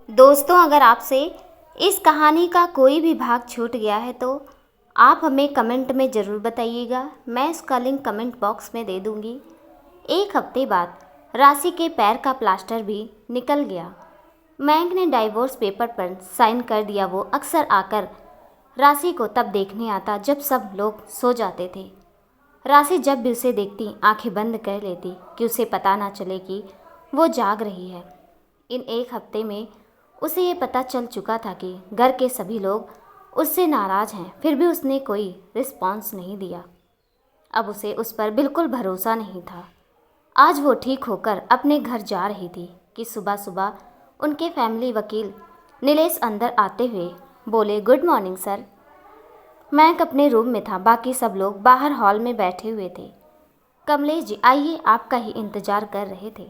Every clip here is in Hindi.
दोस्तों, अगर आपसे इस कहानी का कोई भी भाग छूट गया है तो आप हमें कमेंट में ज़रूर बताइएगा। मैं इसका लिंक कमेंट बॉक्स में दे दूँगी। एक हफ्ते बाद राशि के पैर का प्लास्टर भी निकल गया। मयंक ने डाइवोर्स पेपर पर साइन कर दिया। वो अक्सर आकर राशि को तब देखने आता जब सब लोग सो जाते थे। राशि जब भी उसे देखती आंखें बंद कर लेती कि उसे पता ना चले कि वो जाग रही है। इन एक हफ्ते में उसे ये पता चल चुका था कि घर के सभी लोग उससे नाराज़ हैं, फिर भी उसने कोई रिस्पॉन्स नहीं दिया। अब उसे उस पर बिल्कुल भरोसा नहीं था। आज वो ठीक होकर अपने घर जा रही थी कि सुबह सुबह उनके फैमिली वकील नीलेश अंदर आते हुए बोले, गुड मॉर्निंग सर। मैं अपने रूम में था, बाकी सब लोग बाहर हॉल में बैठे हुए थे। कमलेश जी आइए, आपका ही इंतज़ार कर रहे थे।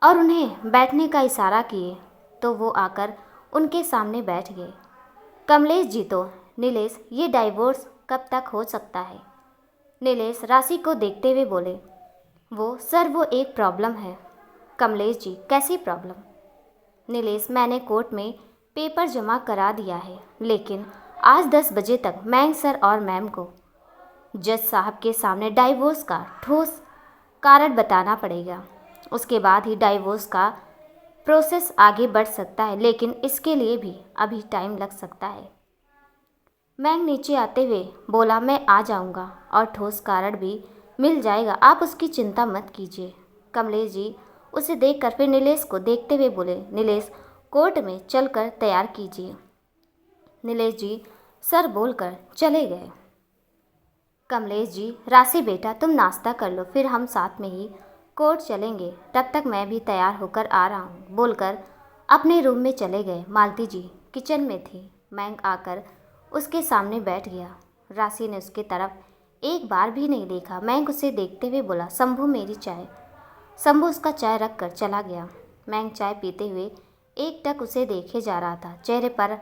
और उन्हें बैठने का इशारा किए तो वो आकर उनके सामने बैठ गए। कमलेश जी तो नीलेश, ये डाइवोर्स कब तक हो सकता है? नीलेश राशि को देखते हुए बोले, वो सर वो एक प्रॉब्लम है। कमलेश जी, कैसी प्रॉब्लम? नीलेश, मैंने कोर्ट में पेपर जमा करा दिया है, लेकिन आज 10 बजे तक मयंक सर और मैम को जज साहब के सामने डाइवोर्स का ठोस कारण बताना पड़ेगा। उसके बाद ही डाइवोर्स का प्रोसेस आगे बढ़ सकता है, लेकिन इसके लिए भी अभी टाइम लग सकता है। मैंग नीचे आते हुए बोला, मैं आ जाऊंगा और ठोस कारण भी मिल जाएगा, आप उसकी चिंता मत कीजिए। कमलेश जी उसे देखकर फिर नीलेश को देखते हुए बोले, नीलेश कोर्ट में चलकर तैयार कीजिए। नीलेश जी सर बोलकर चले गए। कमलेश जी, राशि बेटा तुम नाश्ता कर लो, फिर हम साथ में ही कोर्ट चलेंगे, तब तक मैं भी तैयार होकर आ रहा हूँ, बोलकर अपने रूम में चले गए। मालती जी किचन में थी। मैंग आकर उसके सामने बैठ गया। राशि ने उसकी तरफ एक बार भी नहीं देखा। मैंग उसे देखते हुए बोला, शंभू मेरी चाय। शंभू उसका चाय रख कर चला गया। मैंग चाय पीते हुए एक टक उसे देखे जा रहा था। चेहरे पर,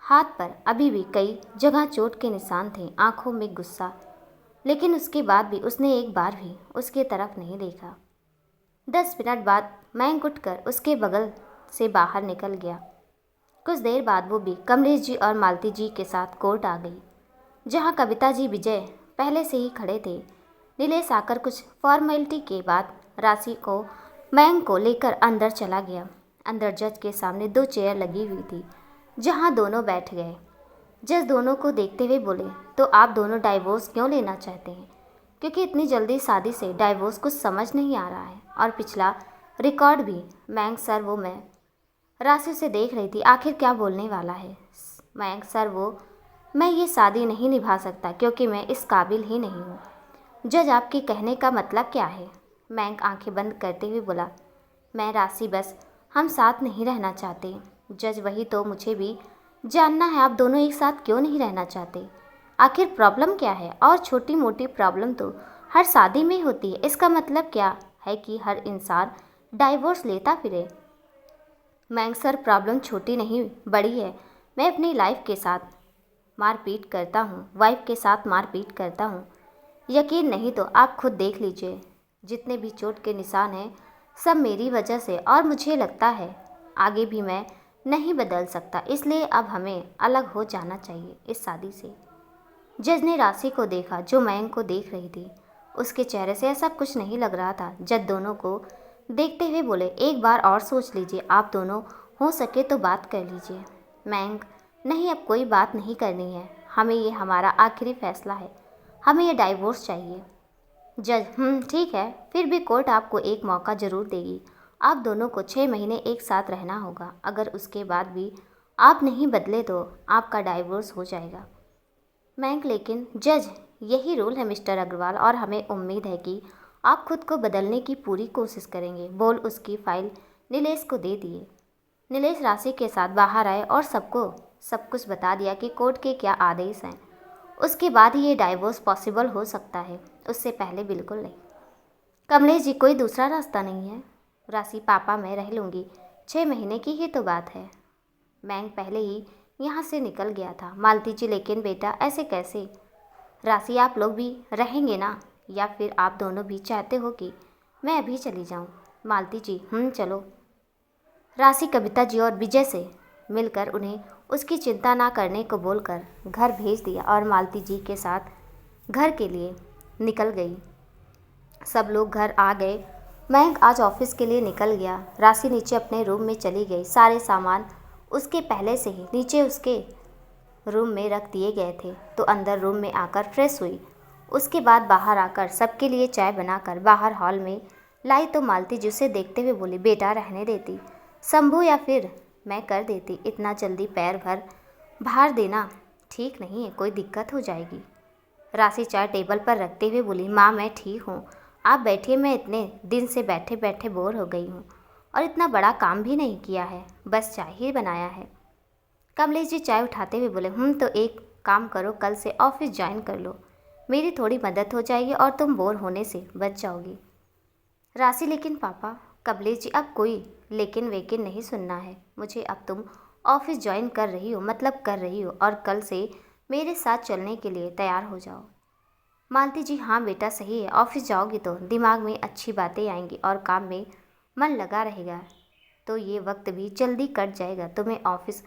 हाथ पर अभी भी कई जगह चोट के निशान थे, आंखों में गुस्सा, लेकिन उसके बाद भी उसने एक बार भी उसकी तरफ नहीं देखा। 10 मिनट बाद मैंग उठकर उसके बगल से बाहर निकल गया। कुछ देर बाद वो भी कमलेश जी और मालती जी के साथ कोर्ट आ गई, जहाँ कविता जी विजय पहले से ही खड़े थे। नीलेश आकर कुछ फॉर्मेलिटी के बाद राशि को मैंग को लेकर अंदर चला गया। अंदर जज के सामने 2 चेयर लगी हुई थी, जहाँ दोनों बैठ गए। जज दोनों को देखते हुए बोले, तो आप दोनों डाइवोर्स क्यों लेना चाहते हैं? क्योंकि इतनी जल्दी शादी से डाइवोर्स कुछ समझ नहीं आ रहा है, और पिछला रिकॉर्ड भी। मैंग सर वो मैं राशि से देख रही थी, आखिर क्या बोलने वाला है। मैंग सर वो मैं ये शादी नहीं निभा सकता क्योंकि मैं इस काबिल ही नहीं हूँ। जज आपके कहने का मतलब क्या है? मैंग आंखें बंद करते हुए बोला, मैं राशि बस हम साथ नहीं रहना चाहते। जज वही तो मुझे भी जानना है, आप दोनों एक साथ क्यों नहीं रहना चाहते? आखिर प्रॉब्लम क्या है? और छोटी मोटी प्रॉब्लम तो हर शादी में होती है, इसका मतलब क्या है कि हर इंसान डाइवोर्स लेता फिरे? मैंग सर प्रॉब्लम छोटी नहीं बड़ी है। मैं अपनी लाइफ के साथ मारपीट करता हूँ, वाइफ के साथ मारपीट करता हूँ। यकीन नहीं तो आप खुद देख लीजिए, जितने भी चोट के निशान हैं सब मेरी वजह से, और मुझे लगता है आगे भी मैं नहीं बदल सकता, इसलिए अब हमें अलग हो जाना चाहिए इस शादी से। जज ने राशि को देखा जो मैंग को देख रही थी। उसके चेहरे से ऐसा कुछ नहीं लग रहा था। जज दोनों को देखते हुए बोले, एक बार और सोच लीजिए, आप दोनों हो सके तो बात कर लीजिए। मैंग, नहीं अब कोई बात नहीं करनी है, हमें ये हमारा आखिरी फैसला है, हमें ये डाइवोर्स चाहिए। जज, ठीक है, फिर भी कोर्ट आपको एक मौका ज़रूर देगी। आप दोनों को 6 महीने एक साथ रहना होगा। अगर उसके बाद भी आप नहीं बदले तो आपका डाइवोर्स हो जाएगा। मैंग, लेकिन जज यही रूल है मिस्टर अग्रवाल, और हमें उम्मीद है कि आप खुद को बदलने की पूरी कोशिश करेंगे, बोल उसकी फाइल नीलेश को दे दिए। नीलेश राशि के साथ बाहर आए और सबको सब कुछ बता दिया कि कोर्ट के क्या आदेश हैं। उसके बाद ही ये डाइवोर्स पॉसिबल हो सकता है, उससे पहले बिल्कुल नहीं। कमलेश जी, कोई दूसरा रास्ता नहीं है? राशि, पापा मैं रह लूँगी, 6 महीने की ही तो बात है। मैंग पहले ही यहाँ से निकल गया था। मालती जी, लेकिन बेटा ऐसे कैसे? राशि, आप लोग भी रहेंगे ना, या फिर आप दोनों भी चाहते हो कि मैं अभी चली जाऊँ? मालती जी, चलो। राशि कविता जी और विजय से मिलकर उन्हें उसकी चिंता ना करने को बोलकर घर भेज दिया और मालती जी के साथ घर के लिए निकल गई। सब लोग घर आ गए। मयंक आज ऑफिस के लिए निकल गया। राशि नीचे अपने रूम में चली गई। सारे सामान उसके पहले से ही नीचे उसके रूम में रख दिए गए थे, तो अंदर रूम में आकर फ्रेश हुई। उसके बाद बाहर आकर सबके लिए चाय बनाकर बाहर हॉल में लाई तो मालती जी उसे देखते हुए बोली, बेटा रहने देती शंभू, या फिर मैं कर देती। इतना जल्दी पैर भर भार देना ठीक नहीं है, कोई दिक्कत हो जाएगी। राशि चाय टेबल पर रखते हुए बोली, माँ मैं ठीक हूँ, आप बैठिए, मैं इतने दिन से बैठे बैठे बोर हो गई हूँ और इतना बड़ा काम भी नहीं किया है, बस चाय ही बनाया है। कमलेश जी चाय उठाते हुए बोले, तो एक काम करो, कल से ऑफिस ज्वाइन कर लो, मेरी थोड़ी मदद हो जाएगी और तुम बोर होने से बच जाओगी। राशि, लेकिन पापा। कमलेश जी, अब कोई लेकिन वेकिन नहीं सुनना है मुझे, अब तुम ऑफिस ज्वाइन कर रही हो मतलब कर रही हो, और कल से मेरे साथ चलने के लिए तैयार हो जाओ। मालती जी, हाँ बेटा सही है, ऑफिस जाओगी तो दिमाग में अच्छी बातें आएंगी और काम में मन लगा रहेगा, तो ये वक्त भी जल्दी कट जाएगा, तुम्हें ऑफिस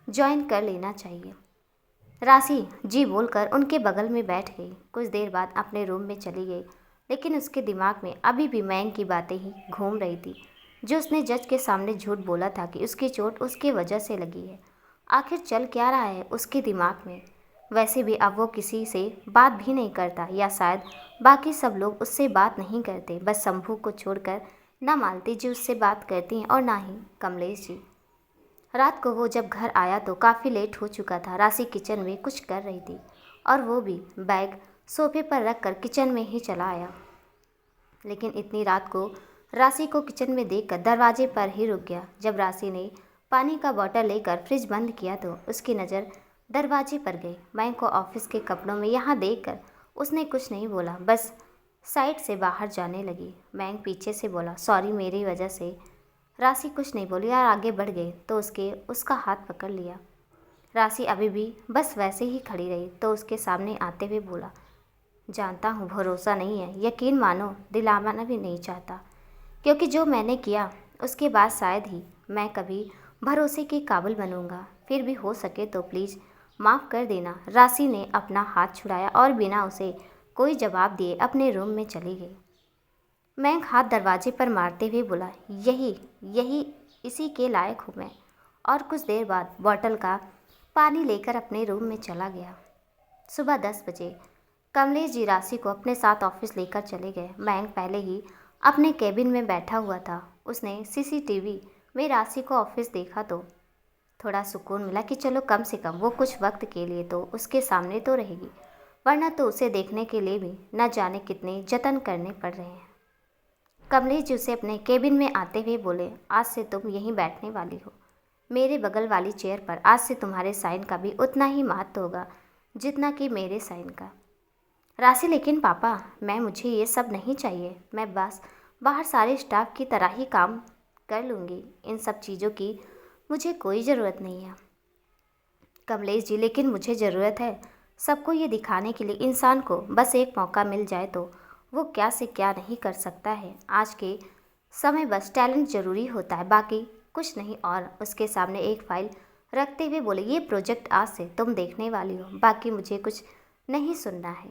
ज्वाइन कर लेना चाहिए। राशि जी बोलकर उनके बगल में बैठ गई। कुछ देर बाद अपने रूम में चली गई, लेकिन उसके दिमाग में अभी भी मयंक की बातें ही घूम रही थी, जो उसने जज के सामने झूठ बोला था कि उसकी चोट उसकी वजह से लगी है। आखिर चल क्या रहा है उसके दिमाग में। वैसे भी अब वो किसी से बात भी नहीं करता, या शायद बाकी सब लोग उससे बात नहीं करते, बस शंभू को छोड़कर ना मालती जी उससे बात करती हैं और ना ही कमलेश जी। रात को वो जब घर आया तो काफ़ी लेट हो चुका था। राशि किचन में कुछ कर रही थी और वो भी बैग सोफे पर रख कर किचन में ही चला आया, लेकिन इतनी रात को राशि को किचन में देखकर दरवाजे पर ही रुक गया। जब राशि ने पानी का बॉटल लेकर फ्रिज बंद किया तो उसकी नज़र दरवाजे पर गई। मयंक को ऑफिस के कपड़ों में यहाँ देखकर उसने कुछ नहीं बोला, बस साइड से बाहर जाने लगी। मयंक पीछे से बोला, सॉरी मेरी वजह से। राशि कुछ नहीं बोली और आगे बढ़ गई तो उसका हाथ पकड़ लिया। राशि अभी भी बस वैसे ही खड़ी रही तो उसके सामने आते हुए बोला, जानता हूँ भरोसा नहीं है, यकीन मानो, दिलाना भी नहीं चाहता, क्योंकि जो मैंने किया उसके बाद शायद ही मैं कभी भरोसे के काबिल बनूंगा। फिर भी हो सके तो प्लीज़ माफ़ कर देना। राशि ने अपना हाथ छुड़ाया और बिना उसे कोई जवाब दिए अपने रूम में चली गई। मयंक हाथ दरवाजे पर मारते हुए बोला, यही यही इसी के लायक हूँ मैं। और कुछ देर बाद बॉटल का पानी लेकर अपने रूम में चला गया। सुबह 10 बजे कमलेश जी राशि को अपने साथ ऑफिस लेकर चले गए। मयंक पहले ही अपने केबिन में बैठा हुआ था। उसने सीसीटीवी में राशि को ऑफिस देखा तो थोड़ा सुकून मिला कि चलो कम से कम वो कुछ वक्त के लिए तो उसके सामने तो रहेगी, वरना तो उसे देखने के लिए भी न जाने कितने जतन करने पड़ रहे हैं। कमलेश जी उसे अपने केबिन में आते हुए बोले, आज से तुम यहीं बैठने वाली हो, मेरे बगल वाली चेयर पर। आज से तुम्हारे साइन का भी उतना ही महत्व होगा जितना कि मेरे साइन का। राशि, लेकिन पापा मुझे ये सब नहीं चाहिए, मैं बस बाहर सारे स्टाफ की तरह ही काम कर लूँगी, इन सब चीज़ों की मुझे कोई ज़रूरत नहीं है। कमलेश जी, लेकिन मुझे ज़रूरत है। सबको ये दिखाने के लिए इंसान को बस एक मौका मिल जाए तो वो क्या से क्या नहीं कर सकता है। आज के समय बस टैलेंट ज़रूरी होता है, बाकी कुछ नहीं। और उसके सामने एक फ़ाइल रखते हुए बोले, ये प्रोजेक्ट आज से तुम देखने वाली हो, बाकी मुझे कुछ नहीं सुनना है।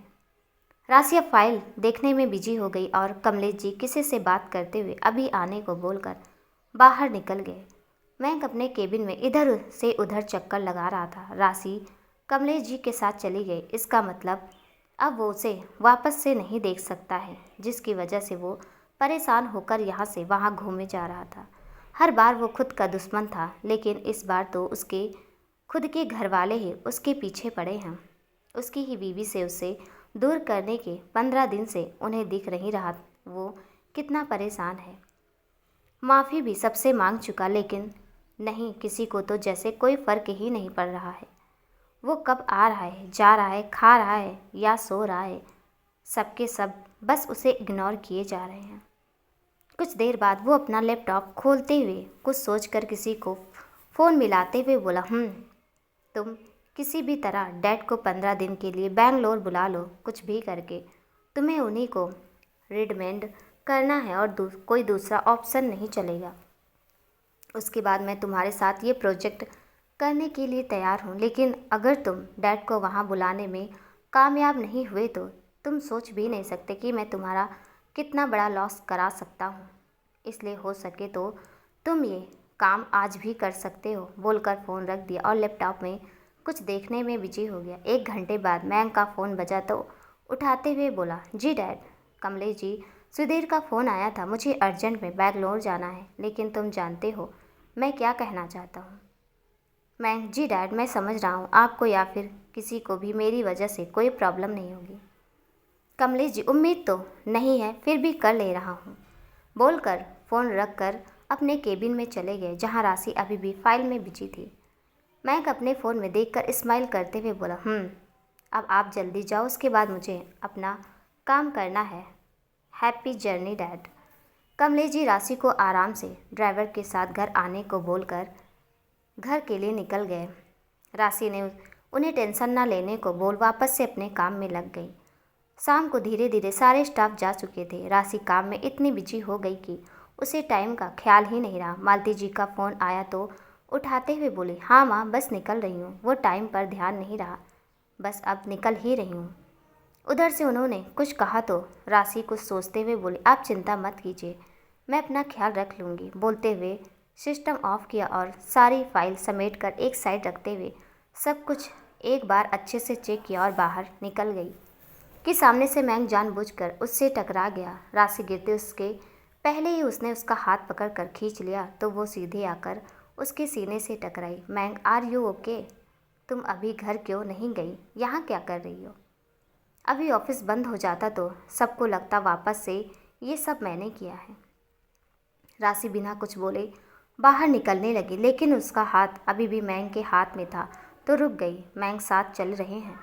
राशि अब फाइल देखने में बिजी हो गई और कमलेश जी किसी से बात करते हुए अभी आने को बोलकर बाहर निकल गए। मयंक अपने केबिन में इधर से उधर चक्कर लगा रहा था। राशि कमलेश जी के साथ चली गई, इसका मतलब अब वो उसे वापस से नहीं देख सकता है, जिसकी वजह से वो परेशान होकर यहाँ से वहाँ घूमे जा रहा था। हर बार वो खुद का दुश्मन था, लेकिन इस बार तो उसके खुद के घर वाले ही उसके पीछे पड़े हैं। उसकी ही बीवी से उसे दूर करने के 15 दिन से उन्हें दिख नहीं रहा वो कितना परेशान है। माफ़ी भी सबसे मांग चुका, लेकिन नहीं, किसी को तो जैसे कोई फ़र्क ही नहीं पड़ रहा है। वो कब आ रहा है, जा रहा है, खा रहा है या सो रहा है, सबके सब बस उसे इग्नोर किए जा रहे हैं। कुछ देर बाद वो अपना लैपटॉप खोलते हुए कुछ सोचकर किसी को फ़ोन मिलाते हुए बोला, तुम किसी भी तरह डैड को 15 दिन के लिए बेंगलोर बुला लो, कुछ भी करके तुम्हें उन्हीं को रिडमेंड करना है और कोई दूसरा ऑप्शन नहीं चलेगा। उसके बाद मैं तुम्हारे साथ ये प्रोजेक्ट करने के लिए तैयार हूँ, लेकिन अगर तुम डैड को वहाँ बुलाने में कामयाब नहीं हुए तो तुम सोच भी नहीं सकते कि मैं तुम्हारा कितना बड़ा लॉस करा सकता हूँ। इसलिए हो सके तो तुम ये काम आज भी कर सकते हो। बोलकर फ़ोन रख दिया और लैपटॉप में कुछ देखने में बिजी हो गया। 1 घंटे बाद मैंग का फ़ोन बजा तो उठाते हुए बोला, जी डैड। कमलेश जी, सुधीर का फ़ोन आया था, मुझे अर्जेंट में बैंगलोर जाना है, लेकिन तुम जानते हो मैं क्या कहना चाहता हूँ। मैंग, जी डैड, मैं समझ रहा हूँ, आपको या फिर किसी को भी मेरी वजह से कोई प्रॉब्लम नहीं होगी। कमलेश जी, उम्मीद तो नहीं है, फिर भी कर ले रहा हूँ। बोलकर फ़ोन रख कर अपने केबिन में चले गए, जहाँ राशि अभी भी फाइल में बिजी थी। मैंग अपने फ़ोन में देखकर स्माइल करते हुए बोला, अब आप जल्दी जाओ, उसके बाद मुझे अपना काम करना है। Happy journey dad. Kamlesh ji Rashi को आराम से ड्राइवर के साथ घर आने को बोलकर घर के लिए निकल गए। राशि ने उन्हें टेंशन ना लेने को बोल वापस से अपने काम में लग गई। शाम को धीरे धीरे सारे स्टाफ जा चुके थे। राशि काम में इतनी बिजी हो गई कि उसे टाइम का ख्याल ही नहीं रहा। मालती जी का फ़ोन आया तो उठाते हुए बोली, हाँ माँ, बस निकल रही हूँ। वो टाइम पर ध्यान नहीं रहा, बस अब निकल ही रही हूँ। उधर से उन्होंने कुछ कहा तो राशि कुछ सोचते हुए बोली, आप चिंता मत कीजिए, मैं अपना ख्याल रख लूँगी। बोलते हुए सिस्टम ऑफ किया और सारी फाइल समेट कर एक साइड रखते हुए सब कुछ एक बार अच्छे से चेक किया और बाहर निकल गई कि सामने से मैंग जानबूझकर उससे टकरा गया। राशि गिरते उसके पहले ही उसने उसका हाथ पकड़कर खींच लिया तो वो सीधे आकर उसके सीने से टकराई। मैंग, आर यू ओके? तुम अभी घर क्यों नहीं गई? यहाँ क्या कर रही हो? अभी ऑफिस बंद हो जाता तो सबको लगता वापस से ये सब मैंने किया है। राशि बिना कुछ बोले बाहर निकलने लगी, लेकिन उसका हाथ अभी भी मैंग के हाथ में था तो रुक गई। मैंग, साथ चल रहे हैं?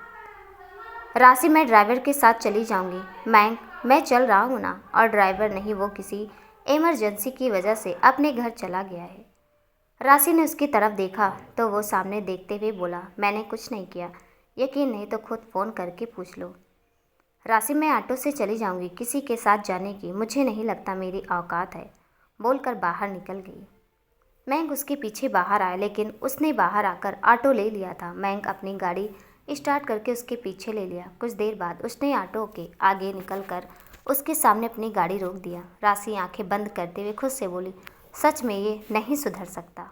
राशि, मैं ड्राइवर के साथ चली जाऊंगी। मैंग, मैं चल रहा हूँ ना। और ड्राइवर नहीं, वो किसी इमरजेंसी की वजह से अपने घर चला गया है। राशि ने उसकी तरफ देखा तो वो सामने देखते हुए बोला, मैंने कुछ नहीं किया, यकीन नहीं तो खुद फ़ोन करके पूछ लो। राशि, मैं ऑटो से चली जाऊंगी, किसी के साथ जाने की मुझे नहीं लगता मेरी औकात है। बोलकर बाहर निकल गई। मैंग उसके पीछे बाहर आया, लेकिन उसने बाहर आकर ऑटो ले लिया था। मैंग अपनी गाड़ी स्टार्ट करके उसके पीछे ले लिया। कुछ देर बाद उसने ऑटो के आगे निकलकर उसके सामने अपनी गाड़ी रोक दिया। राशि आंखें बंद करते हुए खुद से बोली, सच में ये नहीं सुधर सकता।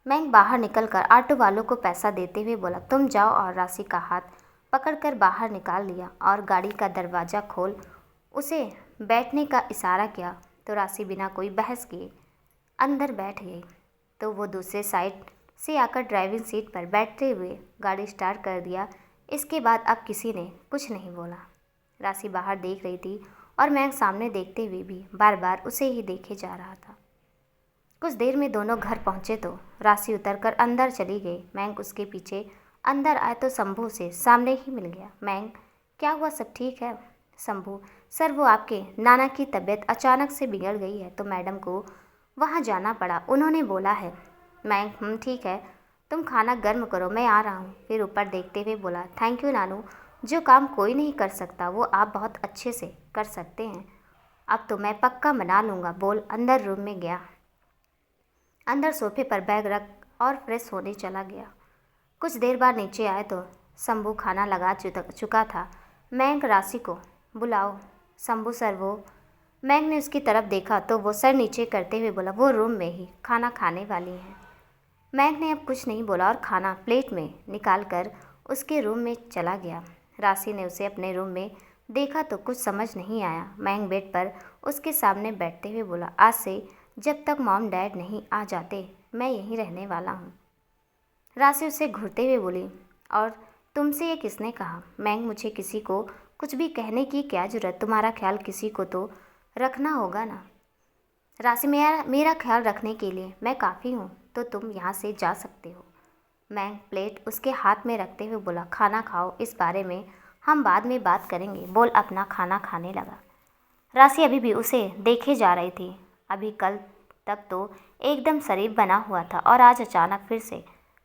मैंग बाहर निकलकर ऑटो वालों को पैसा देते हुए बोला, तुम जाओ, और राशि का हाथ पकड़कर बाहर निकाल लिया और गाड़ी का दरवाज़ा खोल उसे बैठने का इशारा किया तो राशि बिना कोई बहस किए अंदर बैठ गई। तो वो दूसरे साइड से आकर ड्राइविंग सीट पर बैठते हुए गाड़ी स्टार्ट कर दिया। इसके बाद अब किसी ने कुछ नहीं बोला। राशि बाहर देख रही थी और मैंग सामने देखते हुए भी बार बार उसे ही देखे जा रहा था। कुछ देर में दोनों घर पहुंचे तो राशि उतरकर अंदर चली गई। मैंग उसके पीछे अंदर आए तो शंभू से सामने ही मिल गया। मैंग, क्या हुआ, सब ठीक है? शंभू, सर वो आपके नाना की तबीयत अचानक से बिगड़ गई है तो मैडम को वहाँ जाना पड़ा, उन्होंने बोला है। मैंग, ठीक है, तुम खाना गर्म करो, मैं आ रहा हूँ। फिर ऊपर देखते हुए बोला, थैंक यू नानू, जो काम कोई नहीं कर सकता वो आप बहुत अच्छे से कर सकते हैं। अब तो मैं पक्का बना लूँगा। बोल अंदर रूम में गया। अंदर सोफे पर बैग रख और फ्रेश होने चला गया। कुछ देर बाद नीचे आए तो शंभू खाना लगा चुका था। मैंग, राशि को बुलाओ। शंभू, सर वो। मैंग ने उसकी तरफ देखा तो वो सर नीचे करते हुए बोला, वो रूम में ही खाना खाने वाली हैं। मैंग ने अब कुछ नहीं बोला और खाना प्लेट में निकाल कर उसके रूम में चला गया। राशि ने उसे अपने रूम में देखा तो कुछ समझ नहीं आया। मैंग बेड पर उसके सामने बैठते हुए बोला, आज से जब तक मॉम डैड नहीं आ जाते मैं यहीं रहने वाला हूँ। राशि उसे घूरते हुए बोली, और तुमसे ये किसने कहा? मैंग, मुझे किसी को कुछ भी कहने की क्या ज़रूरत, तुम्हारा ख्याल किसी को तो रखना होगा ना। राशि, मेरा ख्याल रखने के लिए मैं काफ़ी हूँ, तो तुम यहाँ से जा सकते हो। मैंग प्लेट उसके हाथ में रखते हुए बोला, खाना खाओ, इस बारे में हम बाद में बात करेंगे। बोल अपना खाना खाने लगा। राशि अभी भी उसे देखे जा रही थी। अभी कल तक तो एकदम शरीफ बना हुआ था और आज अचानक फिर से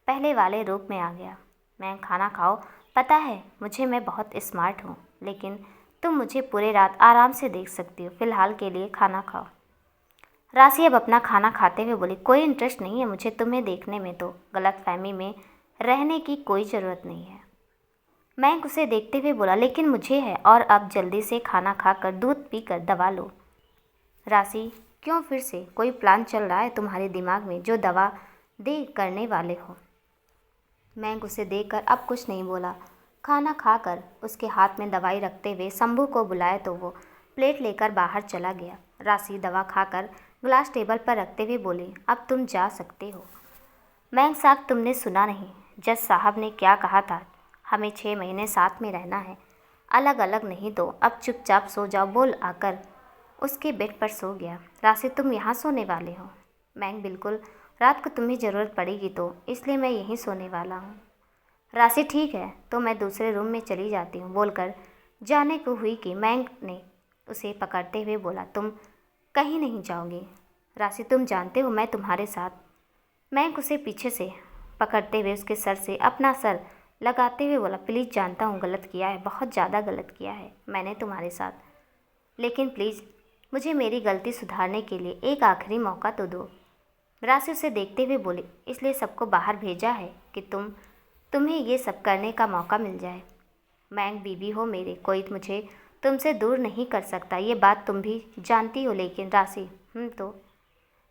पहले वाले रूप में आ गया। मैं, खाना खाओ, पता है मुझे मैं बहुत स्मार्ट हूँ, लेकिन तुम मुझे पूरे रात आराम से देख सकती हो, फ़िलहाल के लिए खाना खाओ। राशि अब अपना खाना खाते हुए बोली, कोई इंटरेस्ट नहीं है मुझे तुम्हें देखने में, तो गलतफहमी में रहने की कोई ज़रूरत नहीं है। मैंक उसे देखते हुए बोला, लेकिन मुझे है, और अब जल्दी से खाना खाकर दूध पीकर दवा लो। राशि, क्यों फिर से कोई प्लान चल रहा है तुम्हारे दिमाग में जो दवा दे करने वाले हो? मैंक उसे देखकर अब कुछ नहीं बोला। खाना खाकर उसके हाथ में दवाई रखते हुए शंभू को बुलाया तो वो प्लेट लेकर बाहर चला गया। राशि दवा खाकर ग्लास टेबल पर रखते हुए बोली, अब तुम जा सकते हो। मैंक साहब, तुमने सुना नहीं जज साहब ने क्या कहा था? हमें 6 महीने साथ में रहना है, अलग अलग नहीं। तो अब चुपचाप सो जाओ, बोल आकर उसके बेड पर सो गया। राशि, तुम यहाँ सोने वाले हो? मैंक, बिल्कुल, रात को तुम्हें ज़रूरत पड़ेगी तो इसलिए मैं यहीं सोने वाला हूँ। राशि, ठीक है, तो मैं दूसरे रूम में चली जाती हूँ, बोलकर जाने को हुई कि मैंक ने उसे पकड़ते हुए बोला, तुम कहीं नहीं जाओगे। राशि, तुम जानते हो मैं तुम्हारे साथ। मैंक उसे पीछे से पकड़ते हुए उसके सर से अपना सर लगाते हुए बोला, प्लीज़, जानता हूँ गलत किया है, बहुत ज़्यादा गलत किया है मैंने तुम्हारे साथ, लेकिन प्लीज़ मुझे मेरी गलती सुधारने के लिए एक आखिरी मौका तो दो। राशि उसे देखते हुए बोली, इसलिए सबको बाहर भेजा है कि तुम्हें ये सब करने का मौका मिल जाए। मैंक, बीवी हो मेरे, कोई मुझे तुमसे दूर नहीं कर सकता, ये बात तुम भी जानती हो। लेकिन राशि, तो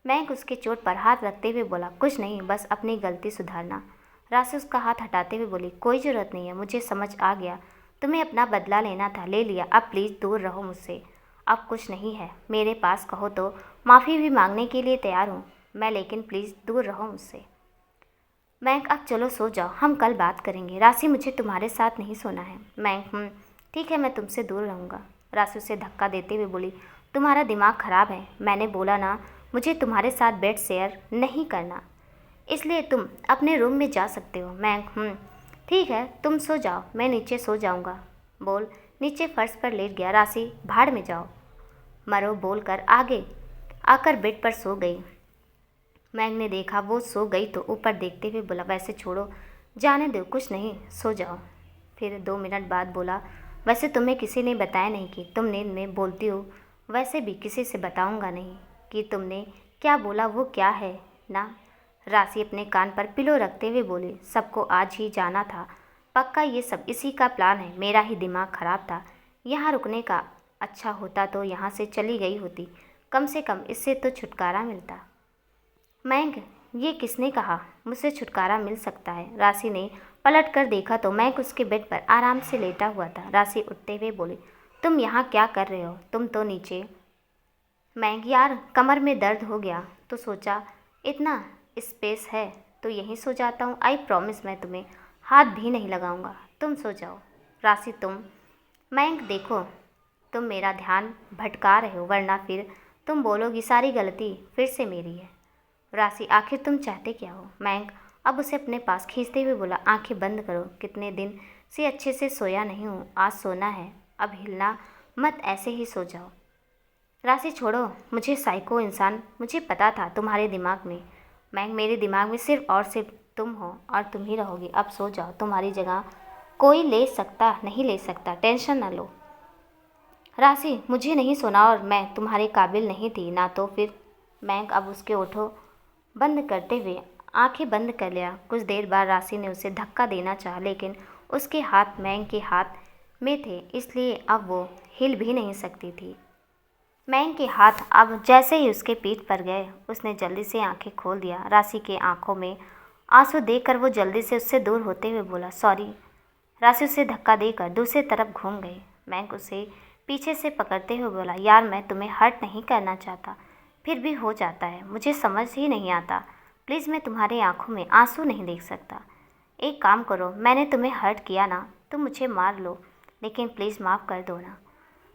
मैंक उसके चोट पर हाथ रखते हुए बोला, कुछ नहीं, बस अपनी गलती सुधारना। राशि उसका हाथ हटाते हुए बोली, कोई ज़रूरत नहीं है, मुझे समझ आ गया, तुम्हें अपना बदला लेना था, ले लिया, अब प्लीज़ दूर रहो मुझसे। अब कुछ नहीं है मेरे पास, कहो तो माफ़ी भी मांगने के लिए तैयार हूँ मैं, लेकिन प्लीज़ दूर रहो मुझसे। मैंक, अब चलो सो जाओ, हम कल बात करेंगे। राशि, मुझे तुम्हारे साथ नहीं सोना है। मैंक, ठीक है, मैं तुमसे दूर रहूँगा। राशि उसे धक्का देते हुए बोली, तुम्हारा दिमाग ख़राब है, मैंने बोला ना मुझे तुम्हारे साथ बेड शेयर नहीं करना, इसलिए तुम अपने रूम में जा सकते हो। मैंक, ठीक है, तुम सो जाओ, मैं नीचे सो जाऊँगा, बोल नीचे फर्श पर लेट गया। राशि, भाड़ में जाओ मरो, बोलकर आगे आकर बेड पर सो गई। मैंक ने देखा वो सो गई तो ऊपर देखते हुए बोला, वैसे छोड़ो, जाने दो, कुछ नहीं, सो जाओ। फिर 2 मिनट बाद बोला, वैसे तुम्हें किसी ने बताया नहीं कि तुम नींद में बोलती हो? वैसे भी किसी से बताऊंगा नहीं कि तुमने क्या बोला, वो क्या है ना। राशि अपने कान पर पिलो रखते हुए बोली, सबको आज ही जाना था, पक्का ये सब इसी का प्लान है, मेरा ही दिमाग ख़राब था, यहाँ रुकने का अच्छा होता तो यहाँ से चली गई होती, कम से कम इससे तो छुटकारा मिलता। मैंक, ये किसने कहा मुझसे छुटकारा मिल सकता है? राशि ने पलट कर देखा तो मैंक उसके बेड पर आराम से लेटा हुआ था। राशि उठते हुए बोली, तुम यहाँ क्या कर रहे हो? तुम तो नीचे। मैंक, यार कमर में दर्द हो गया तो सोचा इतना स्पेस है तो यहीं सो जाता हूँ। आई प्रॉमिस मैं तुम्हें हाथ भी नहीं लगाऊंगा, तुम सो जाओ। राशि, तुम। मैंक, देखो तुम मेरा ध्यान भटका रहे हो, वरना फिर तुम बोलोगी सारी गलती फिर से मेरी है। राशि, आखिर तुम चाहते क्या हो? मैंक अब उसे अपने पास खींचते हुए बोला, आंखें बंद करो, कितने दिन से अच्छे से सोया नहीं हूँ, आज सोना है, अब हिलना मत, ऐसे ही सो जाओ। राशि, छोड़ो मुझे साइको इंसान, मुझे पता था तुम्हारे दिमाग में। मैंक, मेरे दिमाग में सिर्फ और सिर्फ तुम हो और तुम ही रहोगी, अब सो जाओ, तुम्हारी जगह कोई ले सकता नहीं ले सकता, टेंशन ना लो। राशि, मुझे नहीं सोना और मैं तुम्हारे काबिल नहीं थी ना, तो फिर। मैंक अब उसके ओठों बंद करते हुए आंखें बंद कर लिया। कुछ देर बाद राशि ने उसे धक्का देना चाहा, लेकिन उसके हाथ मैंक के हाथ में थे, इसलिए अब वो हिल भी नहीं सकती थी। मैंक के हाथ अब जैसे ही उसके पीठ पर गए, उसने जल्दी से आंखें खोल दिया। राशि के आंखों में आंसू देखकर वो जल्दी से उससे दूर होते हुए बोला, सॉरी। राशि उसे धक्का देकर दूसरी तरफ घूम गई। मैंक उसे पीछे से पकड़ते हुए बोला, यार मैं तुम्हें हर्ट नहीं करना चाहता, फिर भी हो जाता है, मुझे समझ ही नहीं आता, प्लीज़, मैं तुम्हारी आंखों में आंसू नहीं देख सकता। एक काम करो, मैंने तुम्हें हर्ट किया ना, तुम मुझे मार लो, लेकिन प्लीज़ माफ़ कर दो ना।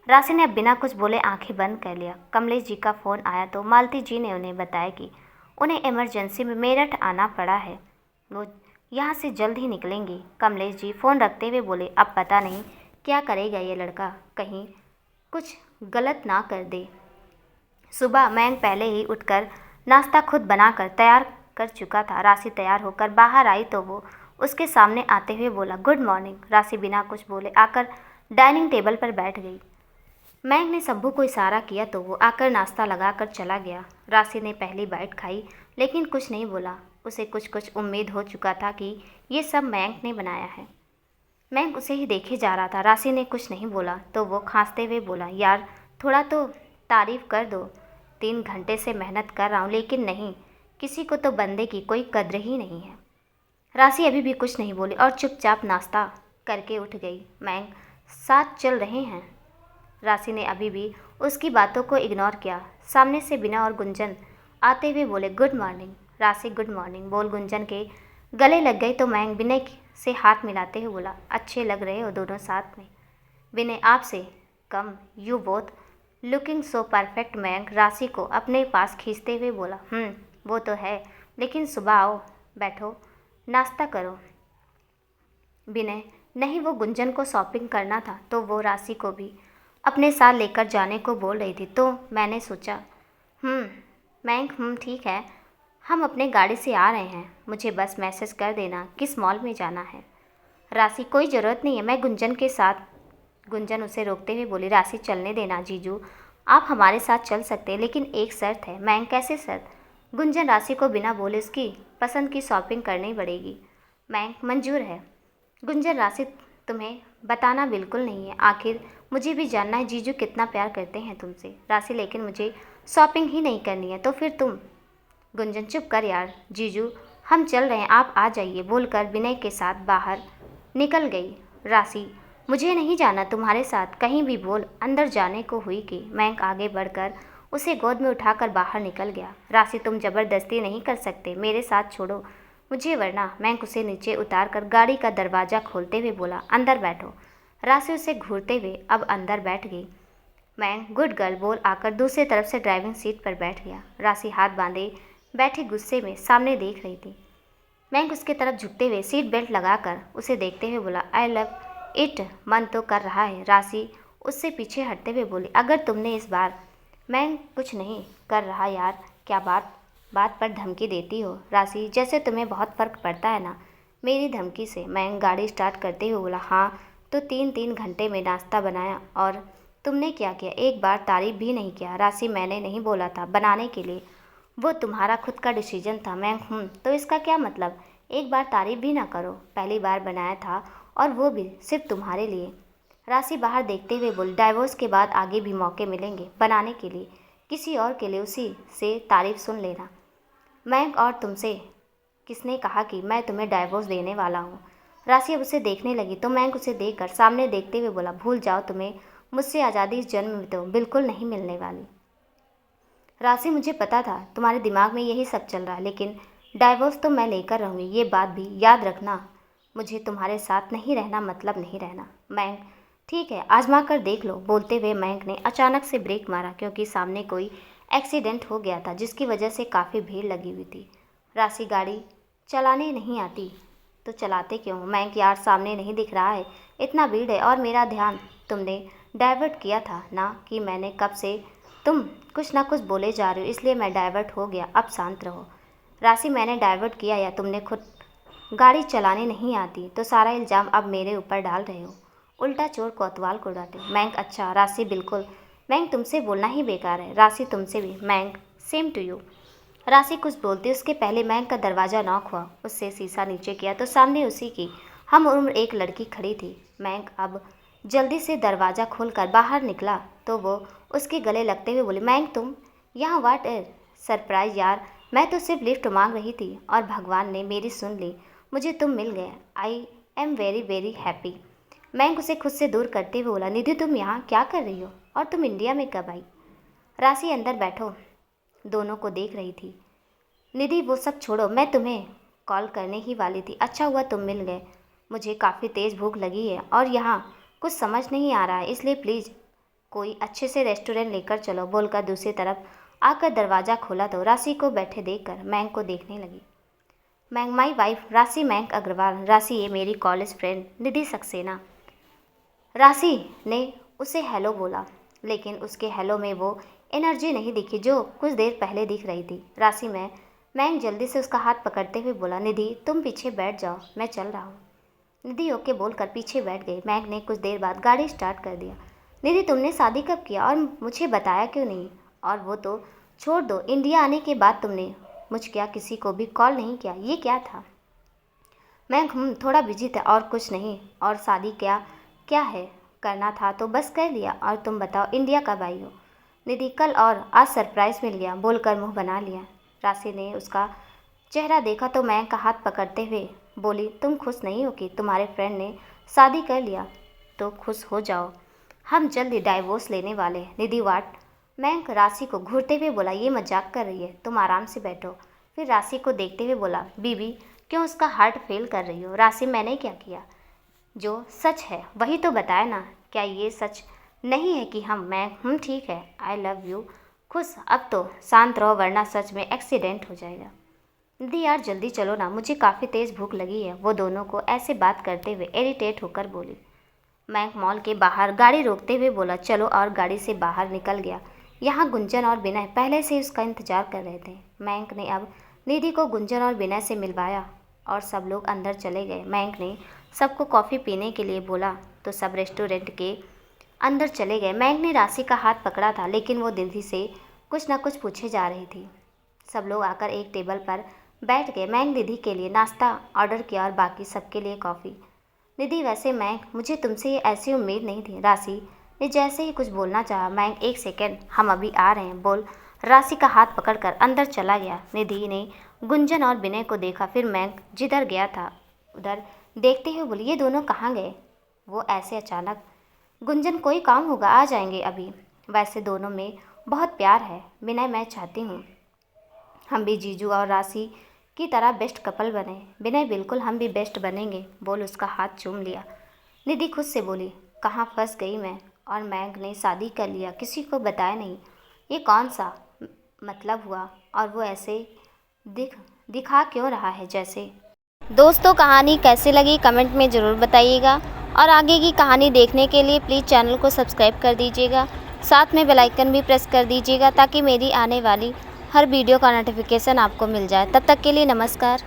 राशि ने अब बिना कुछ बोले आंखें बंद कर लिया। कमलेश जी का फ़ोन आया तो मालती जी ने उन्हें बताया कि उन्हें इमरजेंसी में मेरठ आना पड़ा है, वो यहाँ से जल्द ही निकलेंगी। कमलेश जी फ़ोन रखते हुए बोले, अब पता नहीं क्या करेगा ये लड़का, कहीं कुछ गलत ना कर दे। सुबह मैंक पहले ही उठकर नाश्ता खुद बनाकर तैयार कर चुका था। राशि तैयार होकर बाहर आई तो वो उसके सामने आते हुए बोला, गुड मॉर्निंग। राशि बिना कुछ बोले आकर डाइनिंग टेबल पर बैठ गई। मैंग ने शंभू को इशारा किया तो वो आकर नाश्ता लगाकर चला गया। राशि ने पहली बाइट खाई लेकिन कुछ नहीं बोला। उसे कुछ कुछ उम्मीद हो चुका था कि ये सब मैंग ने बनाया है। मैंग उसे ही देखे जा रहा था। राशि ने कुछ नहीं बोला तो वो खांसते हुए बोला, यार थोड़ा तो तारीफ़ कर दो। 3 घंटे से मेहनत कर रहा हूँ लेकिन नहीं, किसी को तो बंदे की कोई कद्र ही नहीं है। राशि अभी भी कुछ नहीं बोली और चुपचाप नाश्ता करके उठ गई। मैंग साथ चल रहे हैं। राशि ने अभी भी उसकी बातों को इग्नोर किया। सामने से बिना और गुंजन आते हुए बोले, गुड मॉर्निंग। राशि गुड मॉर्निंग बोल गुंजन के गले लग गई तो मैंग विनय से हाथ मिलाते हुए बोला, अच्छे लग रहे हो दोनों साथ में। विनय आपसे कम, you both looking so perfect. मैंग राशि को अपने पास खींचते हुए बोला, वो तो है, लेकिन सुबह आओ, बैठो, नाश्ता करो। विनय नहीं, वो गुंजन को शॉपिंग करना था तो वो राशि को भी अपने साथ लेकर जाने को बोल रही थी, तो मैंने सोचा मैंग ठीक है, हम अपने गाड़ी से आ रहे हैं, मुझे बस मैसेज कर देना किस मॉल में जाना है। राशि कोई ज़रूरत नहीं है, मैं गुंजन के साथ। गुंजन उसे रोकते हुए बोली, राशि चलने देना जीजू, आप हमारे साथ चल सकते हैं लेकिन एक शर्त है। मैंग कैसे शर्त? गुंजन राशि को बिना बोले उसकी पसंद की शॉपिंग करनी पड़ेगी। मैंग मंजूर है। गुंजन राशि तुम्हें बताना बिल्कुल नहीं है, आखिर मुझे भी जानना है जीजू कितना प्यार करते हैं तुमसे। राशि लेकिन मुझे शॉपिंग ही नहीं करनी है तो फिर तुम। गुंजन चुप कर यार, जीजू हम चल रहे हैं, आप आ जाइए बोलकर विनय के साथ बाहर निकल गई। राशि मुझे नहीं जाना तुम्हारे साथ कहीं भी बोल अंदर जाने को हुई कि मैंग आगे बढ़कर उसे गोद में उठाकर बाहर निकल गया। राशि तुम ज़बरदस्ती नहीं कर सकते, मेरे साथ छोड़ो मुझे वरना। मैंग उसे नीचे उतार कर गाड़ी का दरवाज़ा खोलते हुए बोला, अंदर बैठो। राशि उसे घूरते हुए अब अंदर बैठ गई। मैंग गुड गर्ल बोल आकर दूसरी तरफ से ड्राइविंग सीट पर बैठ गया। राशि हाथ बांधे बैठे गुस्से में सामने देख रही थी। मैंग उसके तरफ झुकते हुए सीट बेल्ट लगाकर उसे देखते हुए बोला, आई लव इट, मन तो कर रहा है। राशि उससे पीछे हटते हुए बोली, अगर तुमने इस बार। मैंग कुछ नहीं कर रहा यार, क्या बात बात पर धमकी देती हो। राशि जैसे तुम्हें बहुत फ़र्क पड़ता है ना मेरी धमकी से। मैंग गाड़ी स्टार्ट करते हुए बोला, हाँ तो 3 घंटे में नाश्ता बनाया और तुमने क्या किया, एक बार तारीफ भी नहीं किया। राशि मैंने नहीं बोला था बनाने के लिए, वो तुम्हारा खुद का डिसीजन था। मैं तो इसका क्या मतलब, एक बार तारीफ भी ना करो, पहली बार बनाया था और वो भी सिर्फ तुम्हारे लिए। राशि बाहर देखते हुए बोली, डाइवोर्स के बाद आगे भी मौके मिलेंगे बनाने के लिए, किसी और के लिए उसी से तारीफ सुन लेना। मैं और तुमसे किसने कहा कि मैं तुम्हें डाइवोर्स देने वाला हूँ। राशि अब उसे देखने लगी तो मैं उसे देखकर सामने देखते हुए बोला, भूल जाओ, तुम्हें मुझसे आज़ादी इस जन्म में तो बिल्कुल नहीं मिलने वाली। राशि मुझे पता था तुम्हारे दिमाग में यही सब चल रहा है, लेकिन डाइवोर्स तो मैं लेकर रहूँगी, ये बात भी याद रखना। मुझे तुम्हारे साथ नहीं रहना मतलब नहीं रहना। मैंग ठीक है, आजमा कर देख लो। बोलते हुए मैंग ने अचानक से ब्रेक मारा क्योंकि सामने कोई एक्सीडेंट हो गया था जिसकी वजह से काफ़ी भीड़ लगी हुई थी। राशि गाड़ी चलाने नहीं आती तो चलाते क्यों? मैंग यार सामने नहीं दिख रहा है, इतना भीड़ है और मेरा ध्यान तुमने डाइवर्ट किया था ना कि मैंने कब से तुम कुछ ना कुछ बोले जा रहे हो इसलिए मैं डाइवर्ट हो गया, अब शांत रहो। राशि मैंने डाइवर्ट किया या तुमने खुद गाड़ी चलाने नहीं आती तो सारा इल्ज़ाम अब मेरे ऊपर डाल रहे हो, उल्टा चोर कोतवाल को डांटे। मैंग अच्छा। राशि बिल्कुल, मैंग तुमसे बोलना ही बेकार है। राशि तुमसे भी। मैंग सेम टू यू। राशि कुछ बोलती उसके पहले मैंग का दरवाज़ा नॉक हुआ। उससे शीशा नीचे किया तो सामने उसी की हम उम्र एक लड़की खड़ी थी। मैंग अब जल्दी से दरवाज़ा खोलकर बाहर निकला तो वो उसके गले लगते हुए बोली, मैंग तुम यहाँ, व्हाट ए सरप्राइज यार, मैं तो सिर्फ लिफ्ट मांग रही थी और भगवान ने मेरी सुन ली, मुझे तुम मिल गए, I am very very happy. मैंग उसे खुद से दूर करते हुए बोला, निधि तुम यहाँ क्या कर रही हो और तुम इंडिया में कब आई? राशि अंदर बैठो दोनों को देख रही थी। निधि वो सब छोड़ो, मैं तुम्हें कॉल करने ही वाली थी, अच्छा हुआ तुम मिल गए, मुझे काफ़ी तेज़ भूख लगी है और यहाँ कुछ समझ नहीं आ रहा है, इसलिए प्लीज़ कोई अच्छे से रेस्टोरेंट लेकर चलो। बोलकर दूसरी तरफ आकर दरवाज़ा खोला तो राशि को बैठे देखकर मैंग को देखने लगी। मैंग माई वाइफ राशि, मैंग अग्रवाल। राशि ये मेरी कॉलेज फ्रेंड निधि सक्सेना। राशि ने उसे हेलो बोला लेकिन उसके हेलो में वो एनर्जी नहीं दिखी जो कुछ देर पहले दिख रही थी। राशि में मैंग जल्दी से उसका हाथ पकड़ते हुए बोला, निधि तुम पीछे बैठ जाओ, मैं चल रहा हूँ। निधि ओके बोलकर पीछे बैठ गई। मैंग ने कुछ देर बाद गाड़ी स्टार्ट कर दिया। निधि तुमने शादी कब किया और मुझे बताया क्यों नहीं? और वो तो छोड़ दो, इंडिया आने के बाद तुमने मुझ क्या किसी को भी कॉल नहीं किया, ये क्या था? मैं थोड़ा बिजी था और कुछ नहीं। और शादी क्या क्या है, करना था तो बस कर लिया। और तुम बताओ इंडिया कब आई हो? निधि कल, और आज सरप्राइज़ मिल गया, बोलकर मुंह बना लिया। राशि ने उसका चेहरा देखा तो मयंक का हाथ पकड़ते हुए बोली, तुम खुश नहीं हो कि तुम्हारे फ्रेंड ने शादी कर लिया? तो खुश हो जाओ, हम जल्द ही डाइवोर्स लेने वाले हैं। निधि वाट मयंक राशि को घूरते हुए बोला, ये मजाक कर रही है, तुम आराम से बैठो। फिर राशि को देखते हुए बोला, बीबी क्यों उसका हार्ट फेल कर रही हो? राशि मैंने क्या किया? जो सच है वही तो बताया ना। क्या ये सच नहीं है कि मैं ठीक है, आई लव यू, खुश? अब तो शांत रहो वरना सच में एक्सीडेंट हो जाएगा। दीदी यार जल्दी चलो ना, मुझे काफ़ी तेज़ भूख लगी है। वो दोनों को ऐसे बात करते हुए इरिटेट होकर बोली। मयंक मॉल के बाहर गाड़ी रोकते हुए बोला, चलो, और गाड़ी से बाहर निकल गया। यहाँ गुंजन और विनय पहले से उसका इंतजार कर रहे थे। मयंक ने अब निधि को गुंजन और विनय से मिलवाया और सब लोग अंदर चले गए। मयंक ने सबको कॉफ़ी पीने के लिए बोला तो सब रेस्टोरेंट के अंदर चले गए। मयंक ने राशि का हाथ पकड़ा था लेकिन वो निधि से कुछ न कुछ पूछे जा रही थी। सब लोग आकर एक टेबल पर बैठ गए। मयंक निधि के लिए नाश्ता ऑर्डर किया और बाकी सबके लिए कॉफ़ी। निधि वैसे मयंक, मुझे तुमसे ये ऐसी उम्मीद नहीं थी। राशि ने जैसे ही कुछ बोलना चाहा, मयंक एक सेकंड, हम अभी आ रहे हैं, बोल राशि का हाथ पकड़कर अंदर चला गया। निधि ने गुंजन और विनय को देखा, फिर मयंक जिधर गया था उधर देखते हुए बोली, ये दोनों कहाँ गए वो ऐसे अचानक? गुंजन कोई काम होगा, आ जाएंगे अभी। वैसे दोनों में बहुत प्यार है विनय, मैं चाहती हूँ हम भी जीजू और राशि की तरह बेस्ट कपल बने। विनय बिल्कुल, हम भी बेस्ट बनेंगे, बोल उसका हाथ चूम लिया। निधि खुद से बोली, कहाँ फंस गई मैं? और मयंक ने शादी कर लिया, किसी को बताया नहीं, ये कौन सा मतलब हुआ? और वो ऐसे दिखा क्यों रहा है जैसे? दोस्तों कहानी कैसी लगी कमेंट में ज़रूर बताइएगा और आगे की कहानी देखने के लिए प्लीज़ चैनल को सब्सक्राइब कर दीजिएगा, साथ में बेल आइकन भी प्रेस कर दीजिएगा ताकि मेरी आने वाली हर वीडियो का नोटिफिकेशन आपको मिल जाए। तब तक के लिए नमस्कार।